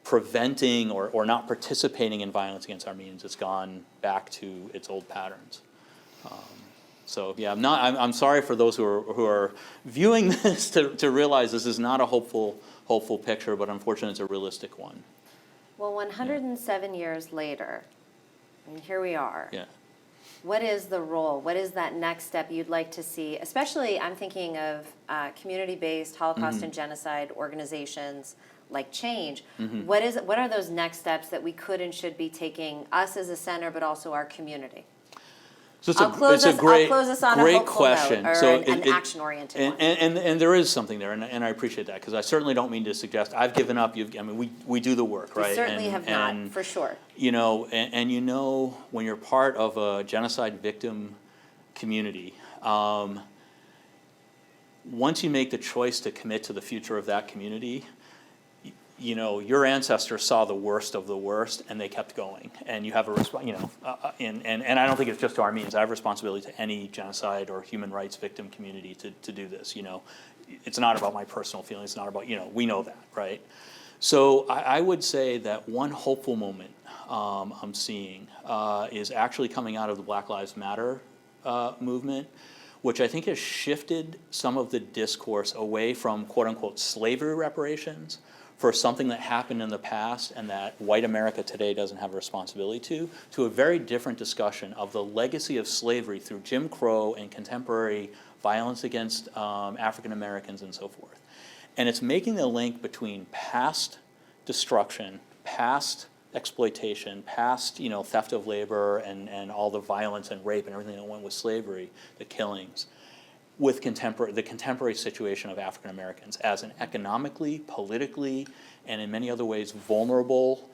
preventing or not participating in violence against Armenians, it's gone back to its old patterns. So yeah, I'm sorry for those who are viewing this to realize this is not a hopeful picture, but unfortunately it's a realistic one. Well, 107 years later, and here we are. Yeah. What is the role? What is that next step you'd like to see? Especially, I'm thinking of community-based Holocaust and genocide organizations like Chhange. What are those next steps that we could and should be taking, us as a center, but also our community? So I'll close us on a hopeful question. note, or an action-oriented one. And there is something there, and I appreciate that, because I certainly don't mean to suggest I've given up. We do the work, right? We certainly have not, for sure. When you're part of a genocide victim community, once you make the choice to commit to the future of that community, your ancestors saw the worst of the worst, and they kept going. And you have a and I don't think it's just to Armenians. I have responsibility to any genocide or human rights victim community to do this. It's not about my personal feelings. It's not about we know that, right? So I would say that one hopeful moment I'm seeing is actually coming out of the Black Lives Matter movement, which I think has shifted some of the discourse away from quote unquote slavery reparations for something that happened in the past and that white America today doesn't have a responsibility to a very different discussion of the legacy of slavery through Jim Crow and contemporary violence against African Americans and so forth. And it's making the link between past destruction, past exploitation, past theft of labor and all the violence and rape and everything that went with slavery, the killings, with the contemporary situation of African Americans as an economically, politically, and in many other ways vulnerable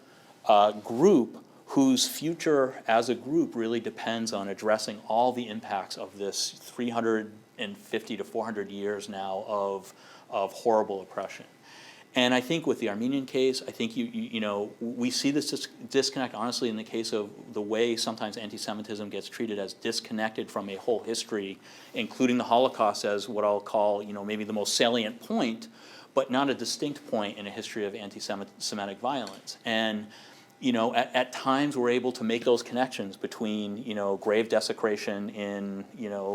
group whose future as a group really depends on addressing all the impacts of this 350 to 400 years now of horrible oppression. And I think with the Armenian case, I think we see this disconnect honestly in the case of the way sometimes anti-Semitism gets treated as disconnected from a whole history, including the Holocaust as what I'll call maybe the most salient point, but not a distinct point in a history of anti-Semitic violence. And at times we're able to make those connections between, grave desecration in,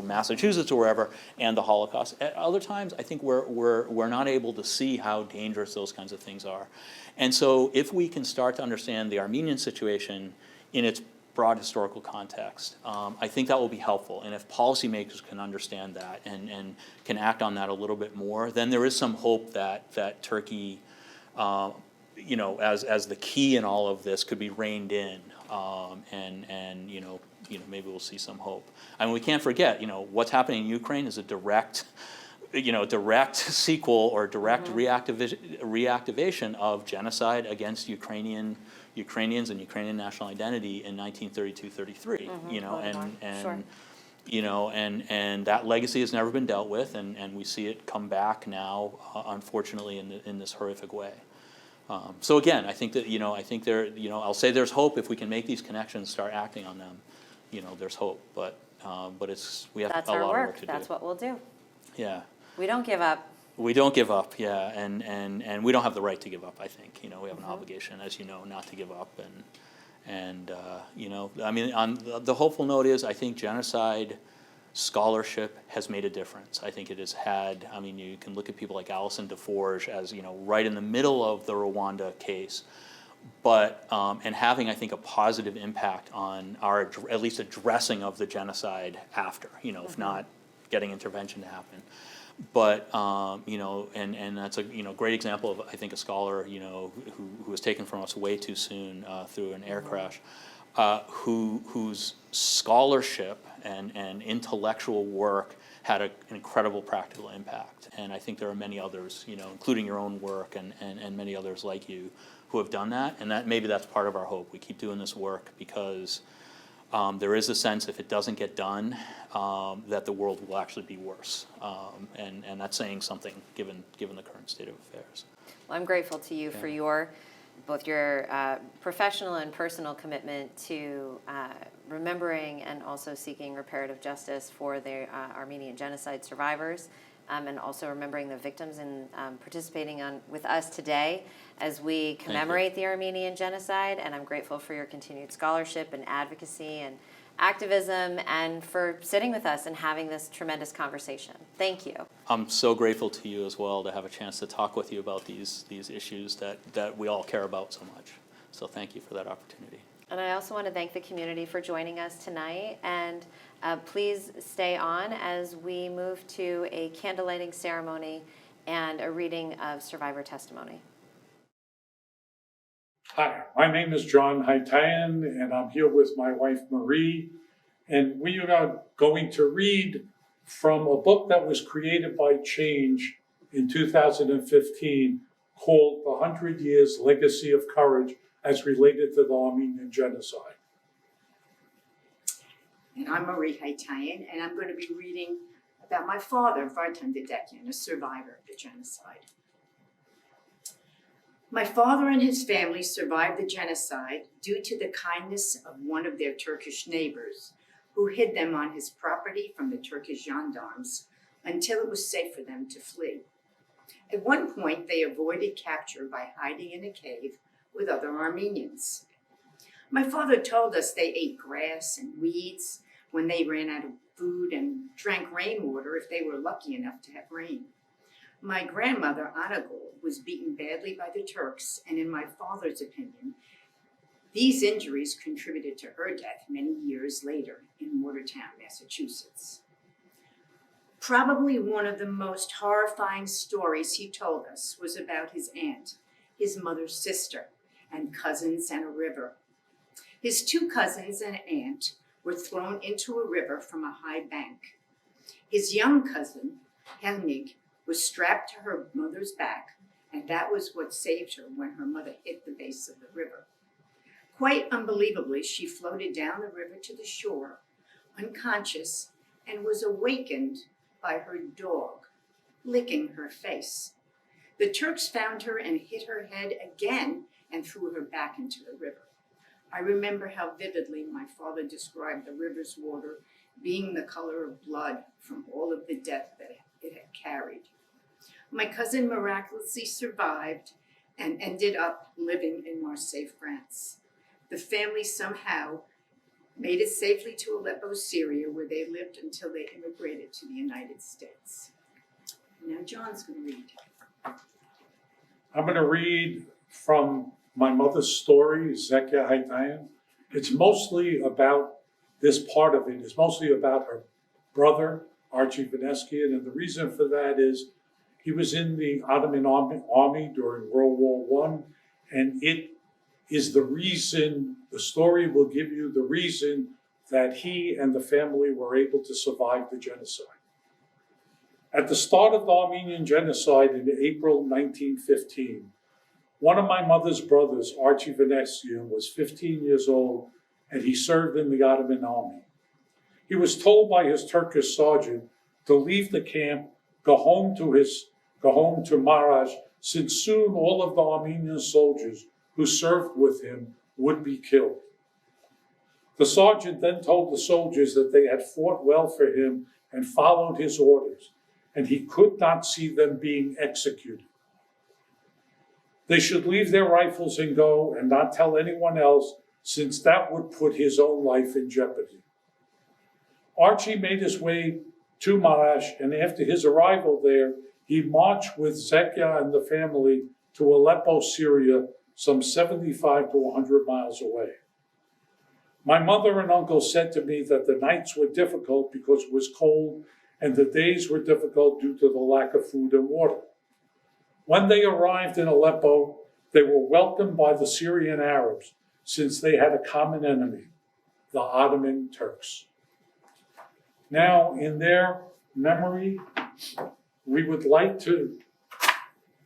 Massachusetts or wherever and the Holocaust. At other times, I think we're not able to see how dangerous those kinds of things are. And so if we can start to understand the Armenian situation in its broad historical context, I think that will be helpful. And if policymakers can understand that and can act on that a little bit more, then there is some hope that Turkey, as the key in all of this, could be reined in, and maybe we'll see some hope. I mean, we can't forget, what's happening in Ukraine is a direct sequel or direct reactivation of genocide against Ukrainians and Ukrainian national identity in 1932-33. And that legacy has never been dealt with, and we see it come back now, unfortunately, in this horrific way. So again, I think that I'll say there's hope if we can make these connections, start acting on them. There's hope, but we have a lot of work to do. That's what we'll do. Yeah. We don't give up. We don't give up, yeah, and we don't have the right to give up. I think we have an obligation, as you know, not to give up, and I mean, on the hopeful note is I think genocide scholarship has made a difference. I think it has had, I mean, you can look at people like Alison DeForge as, right in the middle of the Rwanda case, but, and having, I think, a positive impact on our, at least addressing of the genocide after, if not getting intervention to happen. But, and that's a, great example of, I think, a scholar, who was taken from us way too soon through an air crash, whose scholarship and intellectual work had an incredible practical impact. And I think there are many others, including your own work and many others like you who have done that. And that maybe that's part of our hope. We keep doing this work because there is a sense if it doesn't get done, that the world will actually be worse. And that's saying something given the current state of affairs. Well, I'm grateful to you for both your professional and personal commitment to remembering and also seeking reparative justice for the Armenian Genocide Survivors, and also remembering the victims and participating with us today as we commemorate the Armenian Genocide. And I'm grateful for your continued scholarship and advocacy and activism, and for sitting with us and having this tremendous conversation. Thank you. I'm so grateful to you as well to have a chance to talk with you about these issues that we all care about so much. So thank you for that opportunity. And I also want to thank the community for joining us tonight. And please stay on as we move to a candlelighting ceremony and a reading of survivor testimony. Hi, my name is John Heitan, and I'm here with my wife Marie, and we are going to read from a book that was created by Chhange in 2015 called The 100 Years Legacy of Courage as Related to the Armenian Genocide. And I'm Marie Heitan, and I'm going to be reading about my father, Heitan, a survivor of the genocide. My father and his family survived the genocide due to the kindness of one of their Turkish neighbors, who hid them on his property from the Turkish gendarmes until it was safe for them to flee. At one point, they avoided capture by hiding in a cave with other Armenians. My father told us they ate grass and weeds when they ran out of food and drank rainwater if they were lucky enough to have rain. My grandmother, Anagol, was beaten badly by the Turks, and in my father's opinion, these injuries contributed to her death many years later in Watertown, Massachusetts. Probably one of the most horrifying stories he told us was about his aunt, his mother's sister, and cousins and a river. His two cousins and aunt were thrown into a river from a high bank. His young cousin, Helmig, was strapped to her mother's back, and that was what saved her when her mother hit the base of the river. Quite unbelievably, she floated down the river to the shore, unconscious, and was awakened by her dog licking her face. The Turks found her and hit her head again and threw her back into the river. I remember how vividly my father described the river's water being the color of blood from all of the death that it had carried. My cousin miraculously survived and ended up living in Marseille, France. The family somehow made it safely to Aleppo, Syria, where they lived until they immigrated to the United States. Now John's going to read. I'm going to read from my mother's story, Zekia Heitan. It's mostly about this part of it. It's mostly about her brother, Archie Vaneskian, and the reason for that is he was in the Ottoman army during World War I, and it is the reason, the story will give you the reason that he and the family were able to survive the genocide. At the start of the Armenian Genocide in April 1915, one of my mother's brothers, Archie Vaneskian, was 15 years old, and he served in the Ottoman army. He was told by his Turkish sergeant to leave the camp, go home to Marash, since soon all of the Armenian soldiers who served with him would be killed. The sergeant then told the soldiers that they had fought well for him and followed his orders, and he could not see them being executed. They should leave their rifles and go and not tell anyone else, since that would put his own life in jeopardy. Archie made his way to Marash, and after his arrival there, he marched with Zekia and the family to Aleppo, Syria, some 75 to 100 miles away. My mother and uncle said to me that the nights were difficult because it was cold, and the days were difficult due to the lack of food and water. When they arrived in Aleppo, they were welcomed by the Syrian Arabs, since they had a common enemy, the Ottoman Turks. Now, in their memory, we would like to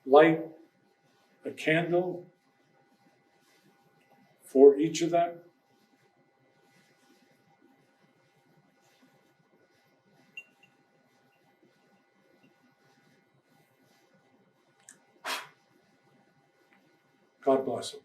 light a candle for each of them. God bless them.